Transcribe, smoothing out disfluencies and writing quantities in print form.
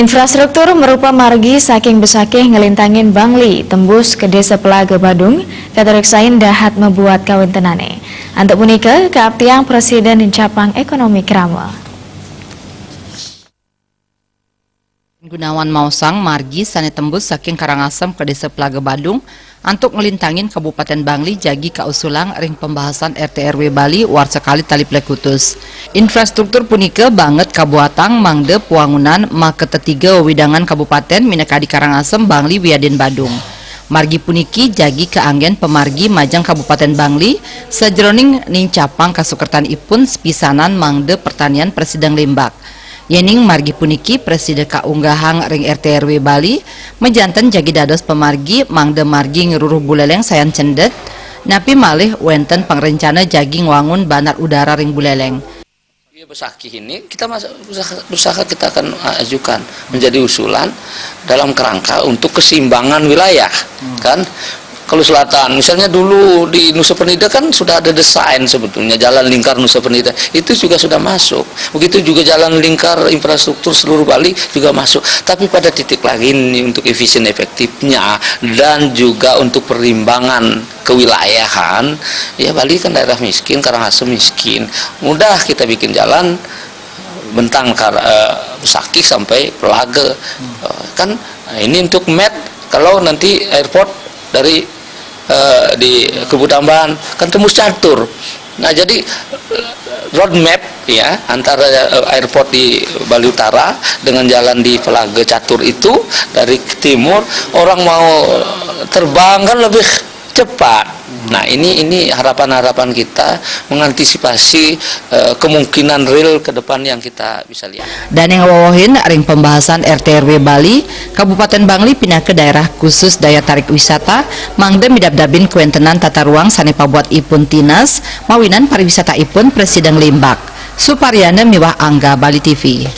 Infrastruktur merupa margi saking besakeh ngelintangin Bangli tembus ke desa Pelaga Badung katareksain dahat membuat kawin tenane. Untuk punika keaptiang Presiden Capang Ekonomi Krama. Gunawan Mausang margi sane tembus saking Karangasem ke desa Pelaga Badung untuk ngelintangin Kabupaten Bangli jagi kausulang ring pembahasan RT/RW Bali war sekali tali plekutus. Infrastruktur punika banget kabuatang mangde puangunan make ketiga widangan kabupaten mineka di Karangasem Bangli Wiaden Badung. Margi puniki jagi keanggen pemargi majang Kabupaten Bangli sejroning ning Capang kasukertan ipun pisanan mangde pertanian Presiden Limbak. Yening margi puniki Presiden kaunggahang ring RT/RW Bali mejanten jagi dados pemargi mangde margi ngeruruh Buleleng sayan cendet napi malih wenten pangrencana jagi ngwangun bandar udara ring Buleleng. Besakih ini kita berusaha kita akan ajukan menjadi usulan dalam kerangka untuk keseimbangan wilayah kan. Kalau selatan misalnya dulu di Nusa Penida kan sudah ada desain sebetulnya jalan lingkar Nusa Penida itu juga sudah masuk, begitu juga jalan lingkar infrastruktur seluruh Bali juga masuk, tapi pada titik lagi ini untuk efisien efektifnya dan juga untuk perimbangan kewilayahan ya. Bali kan daerah miskin, Karangasem miskin, mudah kita bikin jalan bentang Besakih sampai Pelaga kan. Ini untuk met kalau nanti airport dari di Kebutamban kan tembus catur. Nah jadi roadmap ya antara airport di Bali Utara dengan jalan di Pelaga Catur itu dari timur orang mau terbang kan lebih cepat. Nah ini harapan-harapan kita mengantisipasi kemungkinan real ke depan yang kita bisa lihat. Dan yang wawahin ring pembahasan RT/RW Bali, Kabupaten Bangli pindah ke daerah khusus daya tarik wisata, mangde midab-dabin kuentenan tata ruang sane pabuat ipun Tinas, mawinan pariwisata ipun Presiden Limbak. Suparyana Miwah Angga Bali TV.